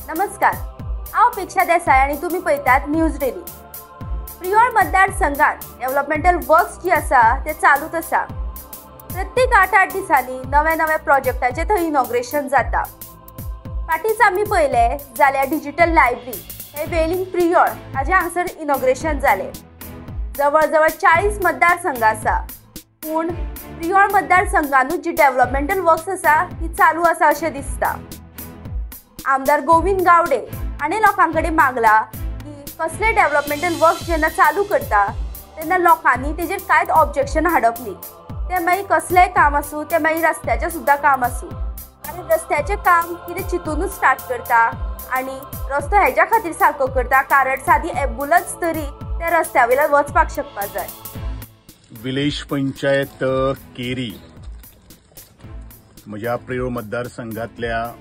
नमस्कार, हांव अपेक्षा देसाई आणि तुम्ही पळयतात न्यूज डेली। प्रियोळ मतदारसंघात डेव्हलपमेंटल वर्क्स जी आसा ते चालूच आसा। प्रत्येक 8-8 दिसांनी नवे प्रोजेक्टाचे थंय इनॉग्रेशन जाता। फाटींच आमी पळयले जाल्यार डिजिटल लायब्ररी हे वेलिंग प्रियोळ हाजे हांगासर इनॉग्रेशन जाले। जवळ 40 मतदारसंघ आसा, पूण प्रियोळ मतदारसंघानूच जी डेव्हलपमेंटल वर्क्स आसा ती चालू आसा अशें दिसता। आमदार गोविंद गावडे हाणें लोकांकडेन मागला की कसले डेव्हलपमेंटल वर्क्स जेन्ना चालू करता तेन्ना लोकांनी तेजेर कांयच ऑब्जेक्शन हाडप न्ही। ते मागीर कसलेंय काम आसूं, ते मागीर रस्त्याचें सुद्दां काम आसूं, आनी रस्त्याचें काम कितें चिंतूनच स्टार्ट करता आनी रस्तो हेज्या खातीर सारको करता कारण सादी एम्बुलन्स तरी त्या रस्त्या वयल्यान वचपाक शकपा जाय। विलेज पंचायत केरी म्हज्या प्रियोळ मतदारसंघातल्या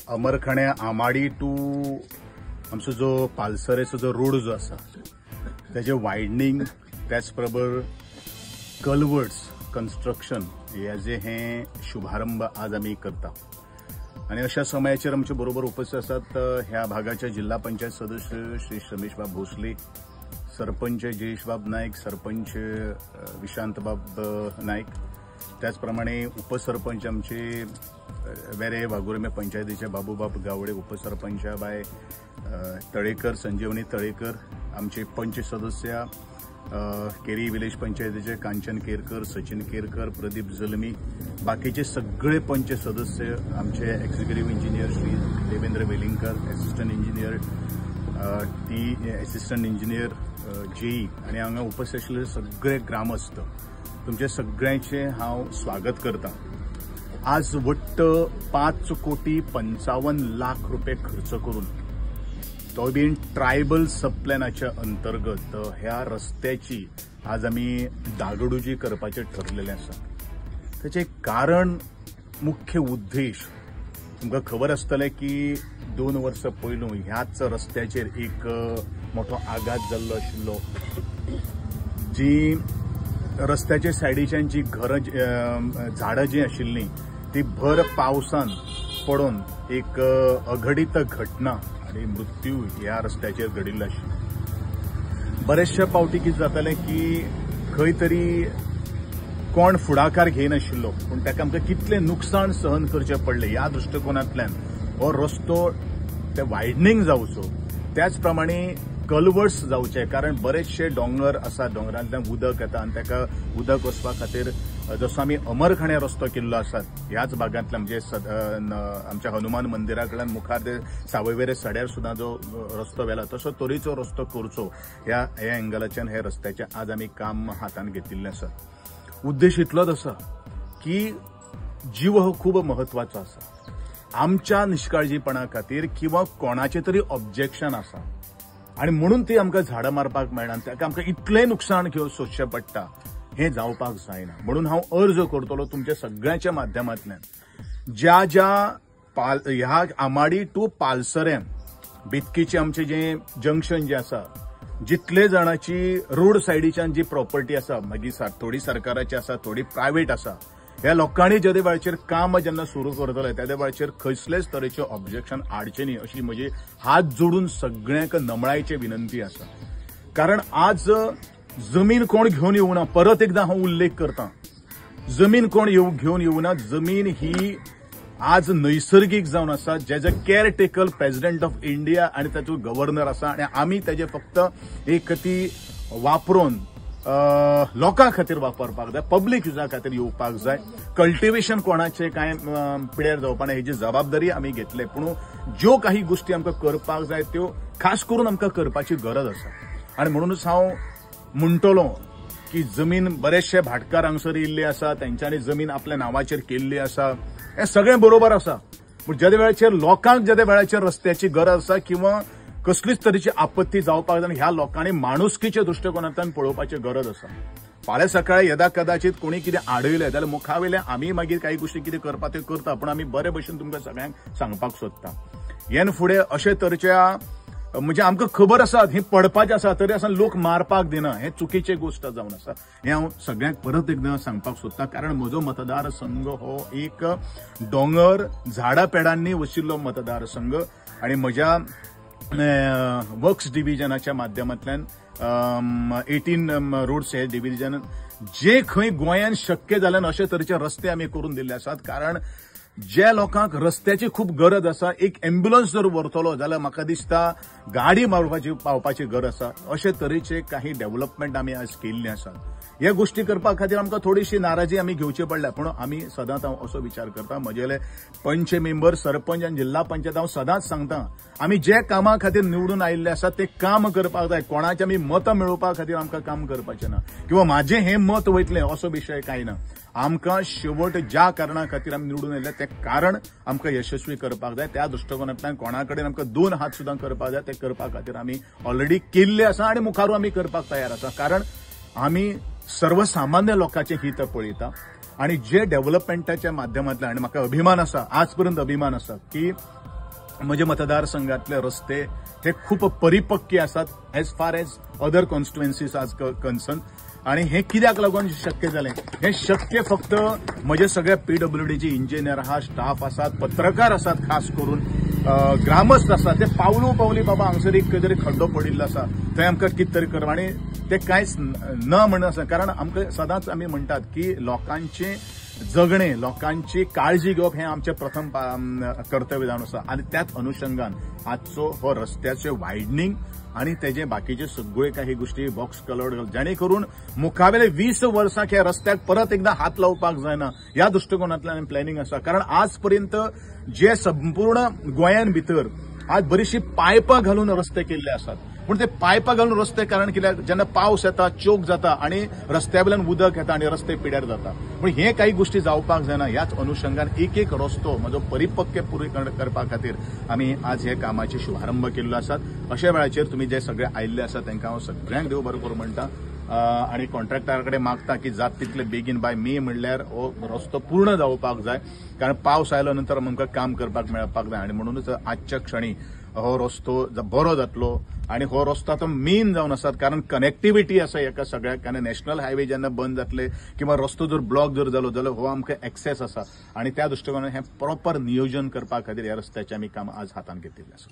अमरखाण्या आमाडी टू आमचो जो पालसरेचो जो रोड जो आसा तेजे वायडनींग, त्याच बरोबर कल्वर्ट्स कन्स्ट्रक्शन हेजे हे शुभारंभ आज आमी करता। आणि अशा समयाचेर आमचे बरोबर उपस्थित आसात ह्या भागाचे जिल्हा पंचायत सदस्य श्री रमेशबाब भोसले, सरपंच जयेशबाब नायक, सरपंच विशांतबाब नायक, त्याचप्रमाणे उपसरपंच आमचे वेरे वाघुर्मे पंचायतीचे बाबूबाब गावडे, उपसरपंच बाय तळेकर संजीवनी तळेकर, आमचे पंच सदस्य केरी विलेज पंचायतीचे कांचन केरकर, सचिन केरकर, प्रदीप जलमी, बाकीचे सगळे पंच सदस्य, आमचे executive engineer Shri Devendra Velingkar, assistant engineer assistant engineer JE आणि हांगा उपस्थित आशिल्ले सगळे ग्रामस्थ, तुमचे सगळ्यांचे हांव स्वागत करता। आज वट्ट 5,55,00,000 रुपये खर्च करून तो बीन ट्रायबल सबप्लॅनाच्या अंतर्गत ह्या रस्त्याची आज आमी दागडुजी करपाचे ठरलेले आसा। त्याचे कारण, मुख्य उद्देश तुमकां खबर आसतलें की 2 वर्सां पयलू ह्याच रस्त्याचेर एक मोठो आघात जाल्लो आशिल्लो। जी रस्त्याच्या सायडीच्यान जी घरां झाडां जी आशिल्लीं ती भर पावसान पडून एक अघटित घटना आणि मृत्यू ह्या रस्त्याचेर घडिल्लो आशिल्लो। बरेचशे पावटी कितें जातालें की खंय तरी कोण फुडाकार घेयनाशिल्लो, पूण ताका आमकां कितलें नुकसाण सहन करचें पडलें ह्या दृश्टिकोनांतल्यान हो रस्तो ते वायडनींग जावचो, त्याच प्रमाणे कल्वर्ट्स जावचे, कारण बरेचशे डोंगर आसा, दोंगरांतल्यान उदक येता आनी ताका उदक वचपा खातीर जसो आमी अमरखाण्या रस्तो केल्लो आसा ह्याच भागांतल्यान म्हणजे आमच्या हनुमान मंदिरा कडल्यान मुखार ते सावयवेरें सड्यार सुद्दां जो रस्तो वेला तसो तरेचो रस्तो करचो ह्या एंगलाच्यान हे रस्त्याचे आज आमी काम हातान घेतिल्लें आसा। उद्देश इतलोच आसा की जीव हो खूब म्हत्वाचो आसा। आमच्या निश्काळजीपणा खातीर किंवा कोणाचें तरी ऑब्जेक्शन आसा आणि म्हणून ती आमकां झाडां मारपाक मेळना, ताका आमकां इतलें नुकसाण घेवन सोंसचें पडटा, हें जावपाक जायना। म्हणून हांव अर्ज करतलो तुमच्या सगळ्यांच्या माध्यमांतल्यान ह्या आमाडी टू पालसरें बितकीचे आमचे जे जंक्शन जे आसा, जितले जाणांची रोड सायडीच्यान जी प्रॉपर्टी आसा, मागीर थोडी सरकाराची आसा, थोडी प्रायव्हेट आसा, ह्या लोकांनी जे वेळाचेर काम जेन्ना सुरू करतले त्या वेळाचेर खंयसलेच तरेचे ऑब्जेक्शन हाडचे न्ही अशी म्हजी हात जोडून सगळ्यांक नमळायची विनंती आसा। कारण आज जमीन कोण घेवन येवना, परत एकदा हांव उल्लेख करता, जमीन कोण घेवन येवना, जमीन ही आज नैसर्गिक जावन आसा, Jeju caretaker president of India आणि ताचो गव्हर्नर आसा, आणि आमी तेजे फक्त एक ती वापरून लोकां खातीर वापरपाक जाय, पब्लीक युजा खातीर येवपाक जाय। कल्टिवेशन कोणाचे कांय पिड्यार जावपा ना हेजी जबाबदारी आमी घेतले, पूण ज्यो काही गोष्टी आमकां करपाक जाय त्यो खास करून आमकां करपाची गरज आसा। आणि म्हणूनच हांव म्हणटलों की जमीन बरेचशे भाटकार हांगसर येयल्ले आसा, तेंच्यांनी जमीन आपल्या नांवाचेर केल्ली आसा, हें सगळें बरोबर आसा, पूण ज्या वेळाचेर लोकांक ज्या वेळाचेर रस्त्याची गरज आसा किंवा कसलीच तरेची आपत्ती जावपाक जाय ह्या लोकांनी माणुसकीच्या दृश्टिकोनांतल्यान पळोवपाची गरज आसा। फाल्यां सकाळीं यदा कदाचित कोणी कितें आडयलें जाल्यार मुखावेलें आमी मागीर काही गोश्टी कितें करपा त्यो करता, पूण आमी बरे भशेन तुमकां सगळ्यांक सांगपाक सोदता। येन फुडें अशे तरेच्या म्हणजे आमकां खबर आसा ही पडपाचें आसा तरी आसा लोक मारपाक दिना, हे चुकीची गोष्ट जावन आसा. हे हांव सगळ्यांक परत एकदां सांगपाक सोदता, कारण म्हजो मतदारसंघ हो एक दोंगर झाडां पेडांनी वशिल्लो मतदारसंघ आणि म्हज्या वर्क्स डिव्हिजनाच्या माध्यमांतल्यान 18 रोड्स हे डिव्हिजन जे खंय गोंयांत शक्य जाल्यान अशे तरेचे रस्ते आमी करून दिल्ले आसात. कारण ज्या लोकांक रस्त्याची खूप गरज आसा, एक अँब्युलन्स जर व्हरतलो जाल्यार म्हाका दिसता गाडी मारपाची पावपाची गरज आसा. अशे तरेचे काही डेव्हलपमेंट आमी आज केल्ले आसात. ह्या गोष्टी करपा खातीर आमकां थोडीशी नाराजी आमी घेवची पडल्या, पूण आमी सदांच हांव असो विचार करता, म्हजेले पंच मेंबर, सरपंच आनी जिल्हा पंचायत हांव सदांच सांगता, आमी जे कामा खातीर निवडून आयिल्ले आसात ते काम करपाक जाय. कोणाचे आमी मत मेळोवपा खातीर आमकां काम करपाचें ना, किंवा म्हाजें हें मत वयतलें असो विशय कांय ना. आमकां शेवट ज्या कारणा खातीर आमी निवडून आयिल्ले ते कारण आमकां यशस्वी करपाक जाय. त्या दृश्टिकोनांतल्यान कोणा कडेन आमकां 2 हात सुद्दां करपाक जाय, ते करपा खातीर आमी ऑलरेडी केल्ले आसा आनी मुखारू आमी करपाक तयार आसा. कारण आमी सर्वसामान्य लोकांचे हित पळयता आणि जे डेव्हलपमेंटाच्या माध्यमांतल्यान, आणि म्हाका अभिमान आसा, आजपर्यंत अभिमान आसा की म्हजे मतदारसंघातले रस्ते हे खूप परिपक्के आसात as far as other constituencies आज कन्सर्न. आणि हे कित्याक लागून शक्य जालें? हे शक्य फक्त म्हजे सगळे पीडब्ल्यूडीचे इंजिनियर आहात, स्टाफ आसात, पत्रकार आसात, खास करून ग्रामस्थ आसात, ते पावलो पावली बाबा हांगसर एक खंय तरी खड्डो पडिल्लो आसा, थंय आमकां कितें तरी करप. आणि ते कांयच न म्हणून आसा, कारण आमकां सदांच आमी म्हणटात की लोकांचे जगणे, लोकांची काळजी घेवप हें आमचें प्रथम कर्तव्य जावन आसा. आनी त्याच अनुषंगान आजचो हो रस्त्याचे वायडनींग आणि तेजे बाकीचे सगळे काही गोष्टी बॉक्स कलर्ड, जेणे करून मुखावेले 20 वर्सांक ह्या रस्त्याक परत एकदा हात लावपाक जायना, ह्या दृष्टिकोनांतल्यान प्लॅनिंग आसा. कारण आजपर्यंत जे संपूर्ण गोंयान भितर आज बरीचशी पायपां घालून रस्ते केल्ले आसात, पूण ते पायपां घालून रस्ते कारण कित्याक जेन्ना पावस येता, चोक जाता आणि रस्त्यावेल्यान उदक येता आणि रस्ते पिड्यार जाता. पूण हे काही गोष्टी जावपाक जायना. ह्याच अनुषंगान एक एक रस्तो म्हजो परिपक्व पुरी करपा खातीर आमी आज हे कामाचे शुभारंभ केल्लो आसात. अशा वेळाचेर तुमी जे सगळे आयिल्ले आसात तांकां हांव सगळ्यांक देव बरो करूं म्हणटा आणि कॉन्ट्रॅक्टरा कडेन मागता की जात तितले बेगीन बाय मे म्हणल्यार हो रस्तो पूर्ण जावपाक जाय. कारण पावस आयलो नंतर आमकां काम करपाक मेळपाक जाय. आणि म्हणूनच आजच्या क्षणी हो रस्तो बरो जातलो. आणि हो रस्तो आतां मेन जावन आसात, कारण कनेक्टिव्हिटी आसा एका सगळ्याक. आनी नॅशनल हायवे जेन्ना बंद जातले किंवा रस्तो जर ब्लॉक जर जालो जाल्यार हो आमकां एक्सेस आसा. आणि त्या दृष्टिकोनान हें प्रॉपर नियोजन करपा खातीर ह्या रस्त्याचें आमी काम आज हातान घेतिल्लें आसा.